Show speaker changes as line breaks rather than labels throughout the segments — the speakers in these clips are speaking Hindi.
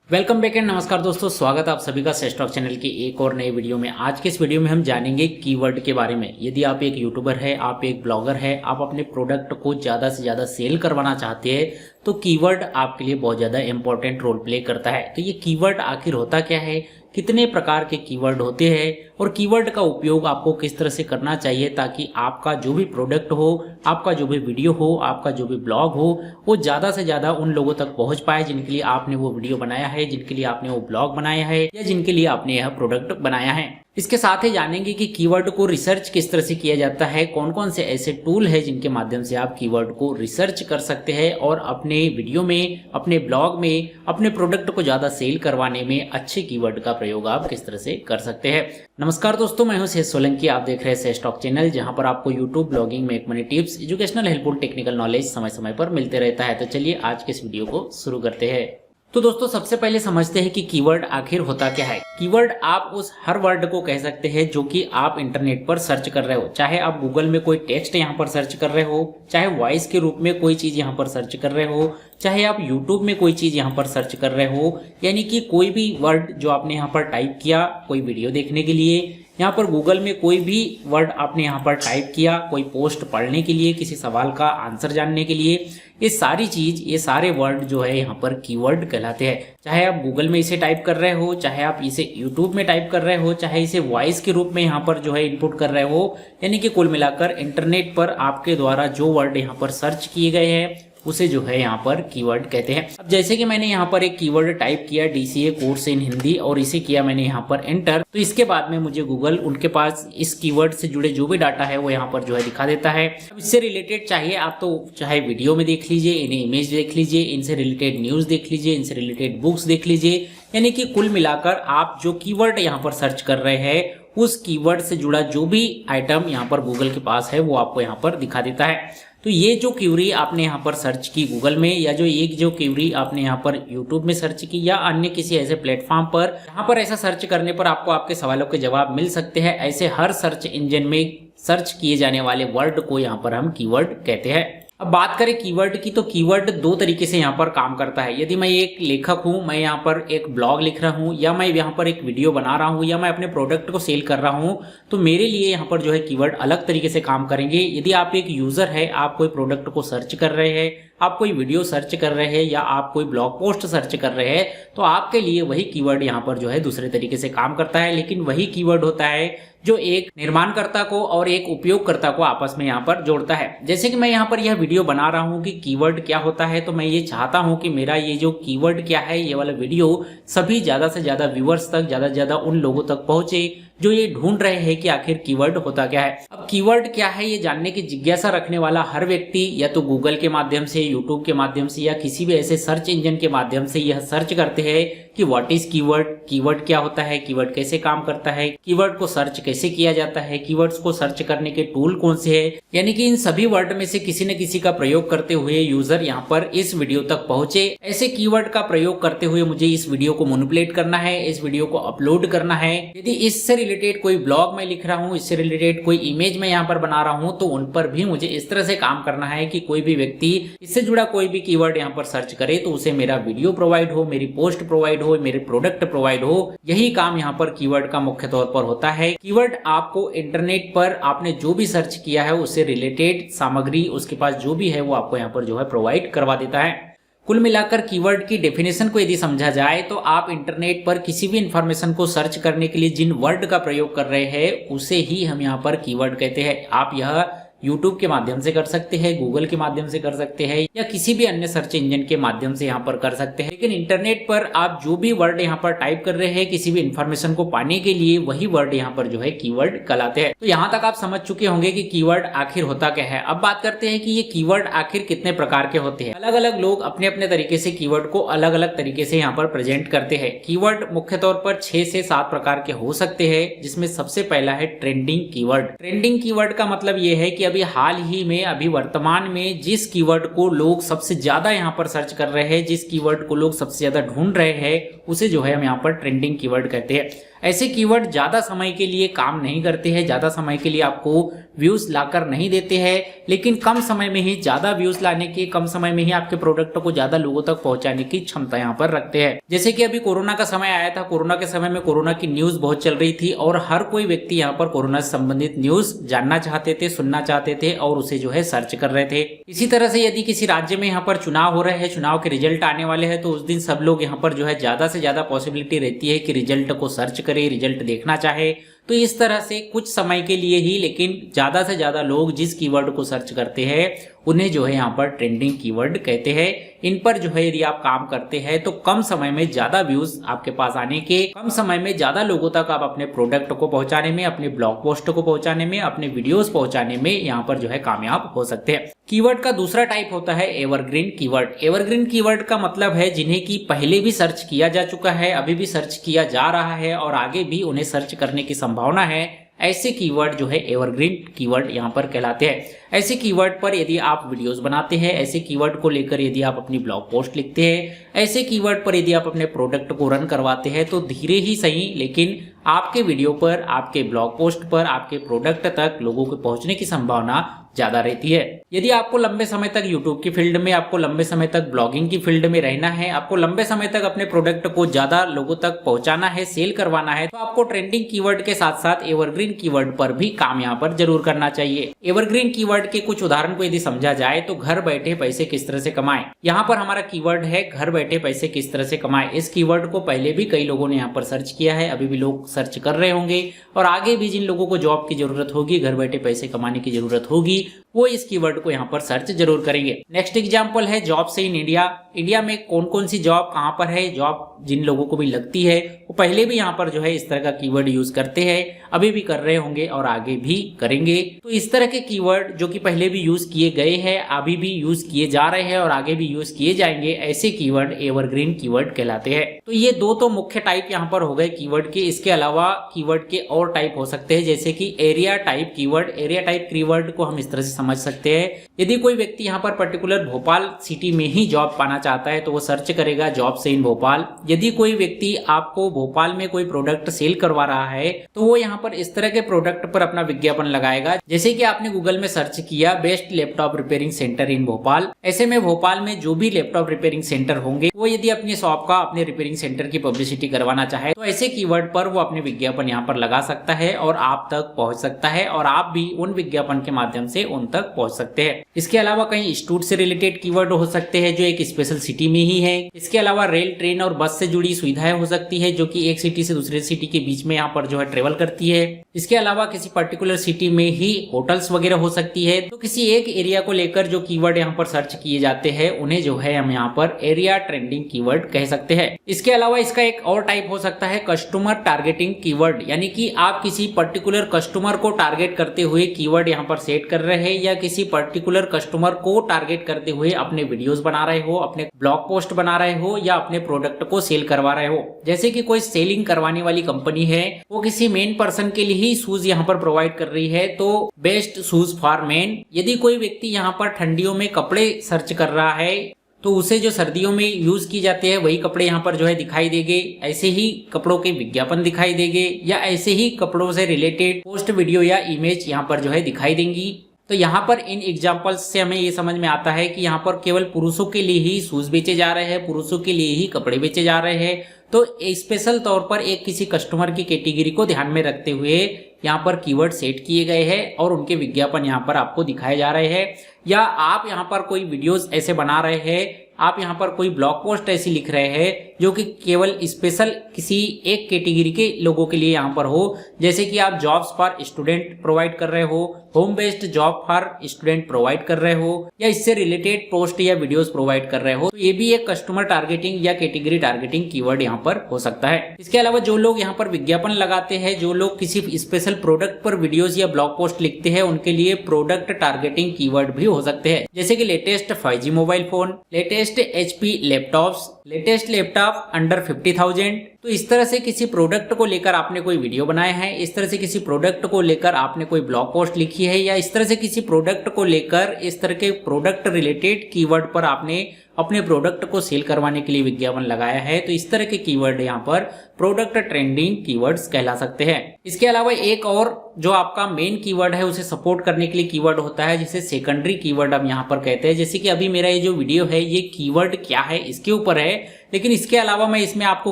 वेलकम बैक एंड नमस्कार दोस्तों, स्वागत है आप सभी का सेस्टॉक चैनल की एक और नई वीडियो में। आज के इस वीडियो में हम जानेंगे कीवर्ड के बारे में। यदि आप एक यूट्यूबर है, आप एक ब्लॉगर है, आप अपने प्रोडक्ट को ज़्यादा से ज़्यादा सेल करवाना चाहते हैं तो कीवर्ड आपके लिए बहुत ज़्यादा इंपॉर्टेंट रोल प्ले करता है। तो ये कीवर्ड आखिर होता क्या है, कितने प्रकार के कीवर्ड होते हैं और कीवर्ड का उपयोग आपको किस तरह से करना चाहिए ताकि आपका जो भी प्रोडक्ट हो, आपका जो भी वीडियो हो, आपका जो भी ब्लॉग हो, वो ज़्यादा से ज़्यादा उन लोगों तक पहुंच पाए जिनके लिए आपने वो वीडियो बनाया है, जिनके लिए आपने वो ब्लॉग बनाया है या जिनके लिए आपने यह प्रोडक्ट बनाया है। इसके साथ ही जानेंगे कि कीवर्ड को रिसर्च किस तरह से किया जाता है, कौन कौन से ऐसे टूल है जिनके माध्यम से आप कीवर्ड को रिसर्च कर सकते हैं और अपने वीडियो में, अपने ब्लॉग में, अपने प्रोडक्ट को ज़्यादा सेल करवाने में अच्छे कीवर्ड का प्रयोग आप किस तरह से कर सकते हैं। नमस्कार दोस्तों, मैं हूं सेठ सोलंकी। आप देख रहे हैं सेस्टॉक चैनल, जहां पर आपको YouTube, blogging, make money tips, educational, helpful, technical knowledge समय समय पर मिलते रहता है। तो चलिए आज के इस वीडियो को शुरू करते हैं। तो दोस्तों सबसे पहले समझते हैं कि कीवर्ड आखिर होता क्या है। कीवर्ड आप उस हर वर्ड को कह सकते हैं जो कि आप इंटरनेट पर सर्च कर रहे हो। चाहे आप गूगल में कोई टेक्स्ट यहाँ पर सर्च कर रहे हो, चाहे वॉइस के रूप में कोई चीज यहाँ पर सर्च कर रहे हो, चाहे आप यूट्यूब में कोई चीज यहाँ पर सर्च कर रहे हो, यानी कि कोई भी वर्ड जो आपने यहाँ पर टाइप किया कोई वीडियो देखने के लिए, यहाँ पर गूगल में कोई भी वर्ड आपने यहाँ पर टाइप किया कोई पोस्ट पढ़ने के लिए, किसी सवाल का आंसर जानने के लिए, ये सारी चीज, ये सारे वर्ड जो है यहाँ पर कीवर्ड कहलाते हैं। चाहे आप गूगल में इसे टाइप कर रहे हो, चाहे आप इसे यूट्यूब में टाइप कर रहे हो, चाहे इसे वॉइस के रूप में यहाँ पर जो है इनपुट कर रहे हो, यानी कि कुल मिलाकर इंटरनेट पर आपके द्वारा जो वर्ड यहाँ पर सर्च किए गए हैं उसे जो है यहाँ पर कीवर्ड कहते हैं। अब जैसे कि मैंने यहाँ पर एक कीवर्ड टाइप किया DCA कोर्स इन हिंदी और इसे किया मैंने यहाँ पर एंटर, तो इसके बाद में मुझे गूगल उनके पास इस कीवर्ड से जुड़े जो भी डाटा है वो यहाँ पर जो है दिखा देता है। अब इससे रिलेटेड चाहिए आप तो चाहे वीडियो में देख लीजिए, इन्हें इमेज देख लीजिए, इनसे रिलेटेड न्यूज देख लीजिए, इनसे रिलेटेड बुक्स देख लीजिए, यानी कि कुल मिलाकर आप जो कीवर्ड यहाँ पर सर्च कर रहे हैं उस कीवर्ड से जुड़ा जो भी आइटम यहाँ पर गूगल के पास है वो आपको यहाँ पर दिखा देता है। तो ये जो क्यूरी आपने यहाँ पर सर्च की गूगल में, या जो क्यूरी आपने यहाँ पर यूट्यूब में सर्च की या अन्य किसी ऐसे प्लेटफॉर्म पर, यहाँ पर ऐसा सर्च करने पर आपको आपके सवालों के जवाब मिल सकते हैं। ऐसे हर सर्च इंजन में सर्च किए जाने वाले वर्ड को यहाँ पर हम कीवर्ड कहते हैं। अब बात करें कीवर्ड की, तो कीवर्ड दो तरीके से यहाँ पर काम करता है। यदि मैं एक लेखक हूँ, मैं यहाँ पर एक ब्लॉग लिख रहा हूँ, या मैं यहाँ पर एक वीडियो बना रहा हूँ, या मैं अपने प्रोडक्ट को सेल कर रहा हूँ, तो मेरे लिए यहाँ पर जो है कीवर्ड अलग तरीके से काम करेंगे। यदि आप एक यूजर है, आप कोई प्रोडक्ट को सर्च कर रहे हैं, आप कोई वीडियो सर्च कर रहे हैं या आप कोई ब्लॉग पोस्ट सर्च कर रहे हैं, तो आपके लिए वही कीवर्ड यहाँ पर जो है दूसरे तरीके से काम करता है। लेकिन वही कीवर्ड होता है जो एक निर्माणकर्ता को और एक उपयोगकर्ता को आपस में यहाँ पर जोड़ता है। जैसे कि मैं यहाँ पर यह वीडियो बना रहा हूँ कि कीवर्ड क्या होता है, तो मैं ये चाहता हूँ कि मेरा ये जो कीवर्ड क्या है, ये वाला वीडियो सभी ज्यादा से ज्यादा व्यूअर्स तक, ज्यादा से ज्यादा उन लोगों तक पहुंचे जो ये ढूंढ रहे हैं कि आखिर कीवर्ड होता क्या है। अब कीवर्ड क्या है ये जानने की जिज्ञासा रखने वाला हर व्यक्ति या तो गूगल के माध्यम से, यूट्यूब के माध्यम से या किसी भी ऐसे सर्च इंजन के माध्यम से यह सर्च करते हैं कि व्हाट इज कीवर्ड, कीवर्ड क्या होता है, कीवर्ड कैसे काम करता है, कीवर्ड को सर्च कैसे किया जाता है, कीवर्ड्स को सर्च करने के टूल कौन से है। यानी कि इन सभी वर्ड में से किसी न किसी का प्रयोग करते हुए यूजर यहाँ पर इस वीडियो तक पहुंचे। ऐसे कीवर्ड का प्रयोग करते हुए मुझे इस वीडियो को मैनिपुलेट करना है, इस वीडियो को अपलोड करना है। यदि इससे रिलेटेड कोई ब्लॉग मैं लिख रहा हूँ, इससे रिलेटेड कोई इमेज मैं यहाँ पर बना रहा हूँ, तो उन पर भी मुझे इस तरह से काम करना है कि कोई भी व्यक्ति इससे जुड़ा कोई भी कीवर्ड यहाँ पर सर्च करे तो उसे मेरा वीडियो प्रोवाइड हो, मेरी पोस्ट प्रोवाइड हो, मेरे प्रोडक्ट प्रोवाइड हो। यही काम यहाँ पर कीवर्ड का मुख्य तौर पर होता है। कीवर्ड आपको इंटरनेट पर आपने जो भी सर्च किया है उससे रिलेटेड सामग्री उसके पास जो भी है वो आपको यहाँ पर जो है प्रोवाइड करवा देता है। कुल मिलाकर कीवर्ड की डेफिनेशन को यदि समझा जाए तो आप इंटरनेट पर किसी भी इंफॉर्मेशन को सर्च करने के लिए जिन वर्ड का प्रयोग कर रहे हैं उसे ही हम यहाँ पर कीवर्ड कहते हैं। आप यह यूट्यूब के माध्यम से कर सकते हैं, गूगल के माध्यम से कर सकते हैं या किसी भी अन्य सर्च इंजन के माध्यम से यहाँ पर कर सकते हैं। लेकिन इंटरनेट पर आप जो भी वर्ड यहाँ पर टाइप कर रहे हैं किसी भी इंफॉर्मेशन को पाने के लिए, वही वर्ड यहाँ पर जो है कीवर्ड कहलाते हैं। तो यहाँ तक आप समझ चुके होंगे कि कीवर्ड आखिर होता क्या है। अब बात करते हैं कि ये कीवर्ड आखिर कितने प्रकार के होते हैं। अलग अलग लोग अपने अपने तरीके से कीवर्ड को अलग अलग तरीके से यहाँ पर प्रेजेंट करते हैं। कीवर्ड मुख्य तौर पर 6 से 7 प्रकार के हो सकते हैं, जिसमें सबसे पहला है ट्रेंडिंग कीवर्ड। ट्रेंडिंग कीवर्ड का मतलब ये है कि अभी हाल ही में, अभी वर्तमान में जिस कीवर्ड को लोग सबसे ज्यादा यहाँ पर सर्च कर रहे हैं, जिस कीवर्ड को लोग सबसे ज्यादा ढूंढ रहे हैं, उसे जो है हम यहाँ पर ट्रेंडिंग कीवर्ड कहते हैं। ऐसे कीवर्ड ज्यादा समय के लिए काम नहीं करते हैं, ज्यादा समय के लिए आपको व्यूज लाकर नहीं देते हैं, लेकिन कम समय में ही ज्यादा व्यूज लाने की, कम समय में ही आपके प्रोडक्ट को ज्यादा लोगों तक पहुंचाने की क्षमता यहाँ पर रखते हैं। जैसे कि अभी कोरोना का समय आया था, कोरोना के समय में कोरोना की न्यूज बहुत चल रही थी और हर कोई व्यक्ति यहाँ पर कोरोना से संबंधित न्यूज जानना चाहते थे, सुनना चाहते थे और उसे जो है सर्च कर रहे थे। इसी तरह से यदि किसी राज्य में यहाँ पर चुनाव हो रहे हैं, चुनाव के रिजल्ट आने वाले हैं, तो उस दिन सब लोग यहाँ पर जो है ज्यादा से ज्यादा पॉसिबिलिटी रहती है कि रिजल्ट को सर्च करे, रिजल्ट देखना चाहे। तो इस तरह से कुछ समय के लिए ही, लेकिन ज्यादा से ज्यादा लोग जिस कीवर्ड को सर्च करते हैं उन्हें जो है यहाँ पर ट्रेंडिंग कीवर्ड कहते हैं। इन पर जो है यदि आप काम करते हैं तो कम समय में ज्यादा व्यूज आपके पास आने के, कम समय में ज्यादा लोगों तक आप अपने प्रोडक्ट को पहुंचाने में, अपने ब्लॉग पोस्ट को पहुंचाने में, अपने वीडियोस पहुंचाने में यहाँ पर जो है कामयाब हो सकते हैं। कीवर्ड का दूसरा टाइप होता है एवरग्रीन कीवर्ड। एवरग्रीन कीवर्ड का मतलब है जिन्हें की पहले भी सर्च किया जा चुका है, अभी भी सर्च किया जा रहा है और आगे भी उन्हें सर्च करने की संभावना है। ऐसे कीवर्ड जो है एवरग्रीन कीवर्ड यहाँ पर कहलाते हैं। ऐसे कीवर्ड पर यदि आप वीडियोस बनाते हैं, ऐसे कीवर्ड को लेकर यदि आप अपनी ब्लॉग पोस्ट लिखते हैं, ऐसे कीवर्ड पर यदि आप अपने प्रोडक्ट को रन करवाते हैं, तो धीरे ही सही लेकिन आपके वीडियो पर, आपके ब्लॉग पोस्ट पर, आपके प्रोडक्ट तक लोगों के पहुंचने की संभावना ज्यादा रहती है। यदि आपको लंबे समय तक यूट्यूब की फील्ड में, आपको लंबे समय तक ब्लॉगिंग की फील्ड में रहना है, आपको लंबे समय तक अपने प्रोडक्ट को ज्यादा लोगों तक पहुंचाना है, सेल करवाना है, तो आपको ट्रेंडिंग कीवर्ड के साथ साथ एवरग्रीन कीवर्ड पर भी काम यहाँ पर जरूर करना चाहिए। एवरग्रीन कीवर्ड के कुछ उदाहरण को यदि समझा जाए तो घर बैठे पैसे किस तरह से कमाएं। यहाँ पर हमारा कीवर्ड है घर बैठे पैसे किस तरह से कमाएं। इस कीवर्ड को पहले भी कई लोगों ने यहाँ पर सर्च किया है, अभी भी लोग सर्च कर रहे होंगे और आगे भी जिन लोगों को जॉब की जरूरत होगी, घर बैठे पैसे कमाने की जरूरत होगी, वो इस कीवर्ड को यहाँ पर सर्च जरूर करेंगे। नेक्स्ट एग्जांपल है जॉब्स इन इंडिया। इंडिया में कौन कौन सी जॉब कहाँ पर है, जॉब जिन लोगों को भी लगती है वो पहले भी यहाँ पर जो है इस तरह का कीवर्ड यूज करते हैं, अभी भी कर रहे होंगे और आगे भी करेंगे। तो इस तरह के कीवर्ड जो कि पहले भी यूज किए गए हैं, अभी भी यूज किए जा रहे हैं और आगे भी यूज किए जाएंगे, ऐसे कीवर्ड एवरग्रीन कीवर्ड कहलाते हैं। तो ये दो तो मुख्य टाइप यहाँ पर हो गए कीवर्ड के। इसके अलावा कीवर्ड के और टाइप हो सकते हैं, जैसे कि area type keyword. Area type keyword को हम इस तरह से समझ सकते हैं, यदि कोई व्यक्ति यहाँ पर पर्टिकुलर भोपाल सिटी में ही जॉब पाना चाहता है तो वो सर्च करेगा जॉब्स इन भोपाल। यदि कोई व्यक्ति आपको भोपाल में कोई प्रोडक्ट सेल करवा रहा है तो वो यहाँ पर इस तरह के प्रोडक्ट पर अपना विज्ञापन लगाएगा, जैसे कि आपने गूगल में सर्च किया बेस्ट लैपटॉप रिपेयरिंग सेंटर इन भोपाल। ऐसे में भोपाल में जो भी लैपटॉप रिपेयरिंग सेंटर होंगे वो यदि अपनी शॉप का, अपने रिपेयरिंग सेंटर की पब्लिसिटी करवाना चाहे तो ऐसे कीवर्ड पर वो अपने विज्ञापन यहाँ पर लगा सकता है और आप तक पहुंच सकता है और आप भी उन विज्ञापन के माध्यम से उन तक पहुंच सकते हैं। इसके अलावा कहीं इंस्टीट्यूट से रिलेटेड कीवर्ड हो सकते हैं जो एक स्पेशल सिटी में ही है। इसके अलावा रेल, ट्रेन और बस से जुड़ी सुविधाएं हो सकती है जो कि एक सिटी से दूसरे सिटी के बीच में यहाँ पर जो है ट्रेवल करती है। इसके अलावा किसी पर्टिकुलर सिटी में ही होटल्स वगैरह हो सकती है। तो किसी एक एरिया को लेकर जो कीवर्ड यहाँ पर सर्च किए जाते हैं उन्हें जो है हम यहाँ पर एरिया ट्रेंडिंग कीवर्ड कह सकते हैं। इसके अलावा इसका एक और टाइप हो सकता है कस्टमर टारगेटिंग कीवर्ड, यानी कि आप किसी पर्टिकुलर कस्टमर को टारगेट करते हुए कीवर्ड यहाँ पर सेट कर रहे हैं या किसी पर्टिकुलर कस्टमर को टारगेट करते हुए अपने वीडियोस बना रहे हो, अपने ब्लॉग पोस्ट बना रहे हो या अपने प्रोडक्ट को सेल करवा रहे हो। जैसे कि कोई सेलिंग करवाने वाली कंपनी है, वो किसी मेन पर्सन के लिए ही शूज यहाँ पर प्रोवाइड कर रही है, तो बेस्ट शूज फॉर मेन। यदि कोई व्यक्ति यहाँ पर ठंडियों में कपड़े सर्च कर रहा है तो उसे जो सर्दियों में यूज की जाते हैं वही कपड़े यहाँ पर जो है दिखाई देंगे, ऐसे ही कपड़ों के विज्ञापन दिखाई देंगे या ऐसे ही कपड़ों से रिलेटेड पोस्ट, वीडियो या इमेज यहाँ पर जो है दिखाई देंगी। तो यहाँ पर इन एग्जाम्पल्स से हमें ये समझ में आता है कि यहाँ पर केवल पुरुषों के लिए ही शूज बेचे जा रहे हैं, पुरुषों के लिए ही कपड़े बेचे जा रहे हैं। तो स्पेशल तौर पर एक किसी कस्टमर की कैटेगरी को ध्यान में रखते हुए यहाँ पर कीवर्ड सेट किए गए हैं और उनके विज्ञापन यहाँ पर आपको दिखाए जा रहे हैं। या आप यहाँ पर कोई वीडियोस ऐसे बना रहे हैं, आप यहाँ पर कोई ब्लॉग पोस्ट ऐसी लिख रहे हैं जो कि केवल स्पेशल किसी एक कैटेगरी के लोगों के लिए यहाँ पर हो, जैसे कि आप जॉब्स फॉर स्टूडेंट प्रोवाइड कर रहे हो, home based job for student provide कर रहे हो या इससे रिलेटेड पोस्ट या वीडियोस प्रोवाइड कर रहे हो, तो ये भी एक कस्टमर टारगेटिंग या कैटेगरी टारगेटिंग कीवर्ड यहाँ पर हो सकता है। इसके अलावा जो लोग यहाँ पर विज्ञापन लगाते हैं, जो लोग किसी स्पेशल प्रोडक्ट पर वीडियोस या ब्लॉग पोस्ट लिखते हैं, उनके लिए प्रोडक्ट टारगेटिंग कीवर्ड भी हो सकते हैं, जैसे कि latest 5G mobile phone, latest HP laptops, latest laptop under 50,000। तो इस तरह से किसी प्रोडक्ट को लेकर आपने कोई वीडियो बनाया है, इस तरह से किसी प्रोडक्ट को लेकर आपने कोई ब्लॉग पोस्ट लिखी है, या इस तरह से किसी प्रोडक्ट को लेकर इस तरह के प्रोडक्ट रिलेटेड कीवर्ड पर आपने अपने प्रोडक्ट को सेल करवाने के लिए विज्ञापन लगाया है, तो इस तरह के कीवर्ड यहाँ पर प्रोडक्ट ट्रेंडिंग कीवर्ड्स कहला सकते हैं। इसके अलावा एक और जो आपका मेन कीवर्ड है उसे सपोर्ट करने के लिए कीवर्ड होता है, जिसे सेकेंडरी कीवर्ड हम यहाँ पर कहते हैं। जैसे कि अभी मेरा ये जो वीडियो है ये कीवर्ड क्या है इसके ऊपर है, लेकिन इसके अलावा मैं इसमें आपको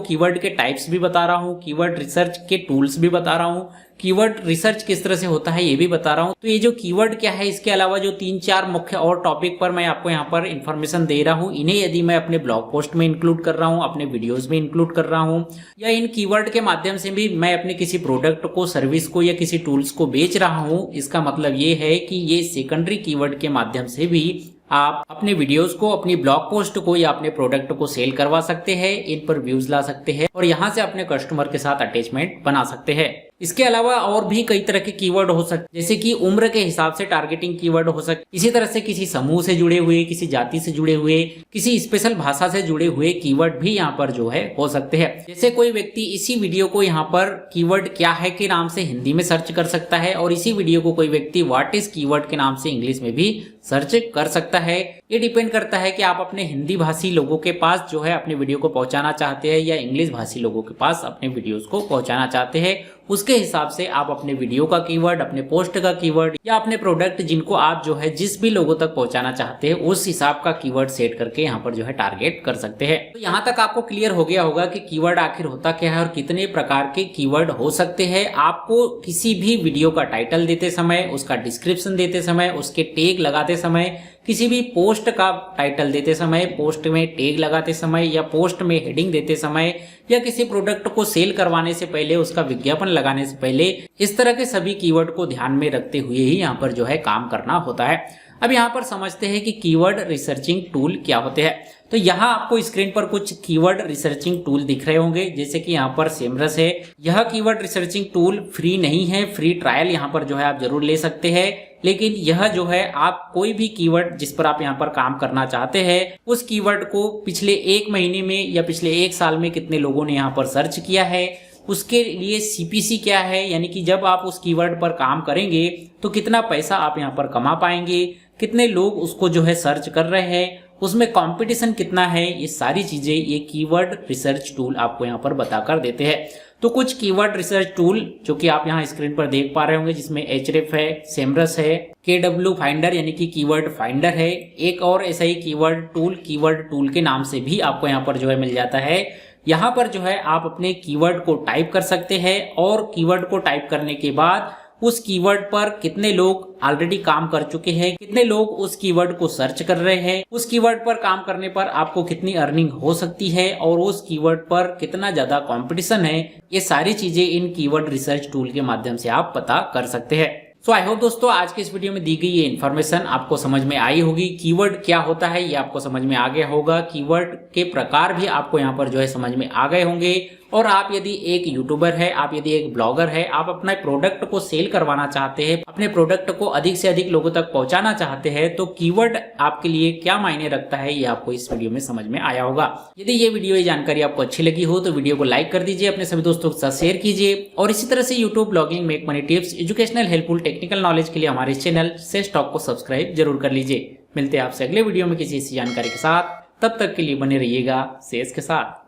कीवर्ड के टाइप्स भी बता रहा हूँ, कीवर्ड रिसर्च के टूल्स भी बता रहा हूँ, कीवर्ड रिसर्च किस तरह से होता है ये भी बता रहा हूँ। तो ये जो कीवर्ड क्या है, इसके अलावा जो 3-4 मुख्य और टॉपिक पर मैं आपको यहाँ पर इन्फॉर्मेशन दे रहा हूँ, इन्हें यदि मैं अपने ब्लॉग पोस्ट में इंक्लूड कर रहा हूँ, अपने वीडियोस में इंक्लूड कर रहा हूँ, या इन कीवर्ड के माध्यम से भी मैं अपने किसी प्रोडक्ट को, सर्विस को या किसी टूल्स को बेच रहा हूँ, इसका मतलब ये है कि ये सेकेंडरी कीवर्ड के माध्यम से भी आप अपने वीडियोस को, अपनी ब्लॉग पोस्ट को या अपने प्रोडक्ट को सेल करवा सकते हैं, इन पर व्यूज ला सकते हैं और यहाँ से अपने कस्टमर के साथ अटैचमेंट बना सकते हैं। इसके अलावा और भी कई तरह के कीवर्ड हो सकते, जैसे कि उम्र के हिसाब से टारगेटिंग कीवर्ड हो सकते, इसी तरह से किसी समूह से जुड़े हुए, किसी जाति से जुड़े हुए, किसी स्पेशल भाषा से जुड़े हुए कीवर्ड भी यहाँ पर जो है हो सकते हैं। जैसे कोई व्यक्ति इसी वीडियो को यहाँ पर कीवर्ड क्या है के नाम से हिंदी में सर्च कर सकता है और इसी वीडियो को कोई व्यक्ति व्हाट इज कीवर्ड के नाम से इंग्लिश में भी सर्च कर सकता है। ये डिपेंड करता है कि आप अपने हिंदी भाषी लोगों के पास जो है अपने वीडियो को पहुंचाना चाहते हैं या इंग्लिश भाषी लोगों के पास अपने वीडियोस को पहुंचाना चाहते हैं। उसके हिसाब से आप अपने वीडियो का कीवर्ड, अपने पोस्ट का कीवर्ड या अपने प्रोडक्ट जिनको आप जो है जिस भी लोगों तक पहुंचाना चाहते हैं उस हिसाब का कीवर्ड सेट करके यहाँ पर जो है टारगेट कर सकते हैं। तो यहाँ तक आपको क्लियर हो गया होगा कि कीवर्ड आखिर होता क्या है और कितने प्रकार के कीवर्ड हो सकते हैं। आपको किसी भी वीडियो का टाइटल देते समय, उसका डिस्क्रिप्शन देते समय, उसके टैग लगाते समय, किसी भी पोस्ट का टाइटल देते समय, पोस्ट में टैग लगाते समय या पोस्ट में हेडिंग देते समय या किसी प्रोडक्ट को सेल करवाने से पहले, उसका विज्ञापन लगाने से पहले, इस तरह के सभी कीवर्ड को ध्यान में रखते हुए ही यहाँ पर जो है काम करना होता है। अब यहाँ पर समझते हैं कि कीवर्ड रिसर्चिंग टूल क्या होते हैं। तो यहाँ आपको स्क्रीन पर कुछ कीवर्ड रिसर्चिंग टूल दिख रहे होंगे, जैसे कि यहाँ पर सेमरस है। यह कीवर्ड रिसर्चिंग टूल फ्री नहीं है, फ्री ट्रायल यहाँ पर जो है आप जरूर ले सकते हैं, लेकिन यह जो है आप कोई भी कीवर्ड जिस पर आप यहाँ पर काम करना चाहते हैं उस कीवर्ड को पिछले 1 महीने में या पिछले 1 साल में कितने लोगों ने यहाँ पर सर्च किया है, उसके लिए सीपीसी क्या है, यानी कि जब आप उस कीवर्ड पर काम करेंगे तो कितना पैसा आप यहाँ पर कमा पाएंगे, कितने लोग उसको जो है सर्च कर रहे हैं, उसमें कंपटीशन कितना है, ये सारी चीजें ये कीवर्ड रिसर्च टूल आपको यहाँ पर बताकर देते हैं। तो कुछ कीवर्ड रिसर्च टूल जो कि आप यहाँ स्क्रीन पर देख पा रहे होंगे, जिसमें एचरेफ है, सेमरस है, KW फाइंडर यानी कि कीवर्ड फाइंडर है, एक और ऐसा ही कीवर्ड टूल के नाम से भी आपको यहाँ पर जो है मिल जाता है। यहाँ पर जो है आप अपने कीवर्ड को टाइप कर सकते हैं और कीवर्ड को टाइप करने के बाद उस कीवर्ड पर कितने लोग ऑलरेडी काम कर चुके हैं, कितने लोग उस कीवर्ड को सर्च कर रहे हैं, उस कीवर्ड पर काम करने पर आपको कितनी अर्निंग हो सकती है और उस कीवर्ड पर कितना ज्यादा कंपटीशन है, ये सारी चीजें इन कीवर्ड रिसर्च टूल के माध्यम से आप पता कर सकते हैं। सो आई होप दोस्तों आज के इस वीडियो में दी गई ये इन्फॉर्मेशन आपको समझ में आई होगी। कीवर्ड क्या होता है ये आपको समझ में आ गया होगा, कीवर्ड के प्रकार भी आपको यहाँ पर जो है समझ में आ गए होंगे। और आप यदि एक यूट्यूबर है, आप यदि एक ब्लॉगर है, आप अपने प्रोडक्ट को सेल करवाना चाहते हैं, अपने प्रोडक्ट को अधिक से अधिक लोगों तक पहुंचाना चाहते हैं, तो कीवर्ड आपके लिए क्या मायने रखता है ये आपको इस वीडियो में समझ में आया होगा। यदि ये वीडियो, ये जानकारी आपको अच्छी लगी हो तो वीडियो को लाइक कर दीजिए, अपने सभी दोस्तों के साथ शेयर कीजिए और इसी तरह से YouTube, blogging, make money tips, educational, helpful, technical knowledge के लिए हमारे चैनल सेल्स टॉक को सब्सक्राइब जरूर कर लीजिए। मिलते हैं आपसे अगले वीडियो में किसी ऐसी जानकारी के साथ, तब तक के लिए बने रहिएगा सेल्स के साथ।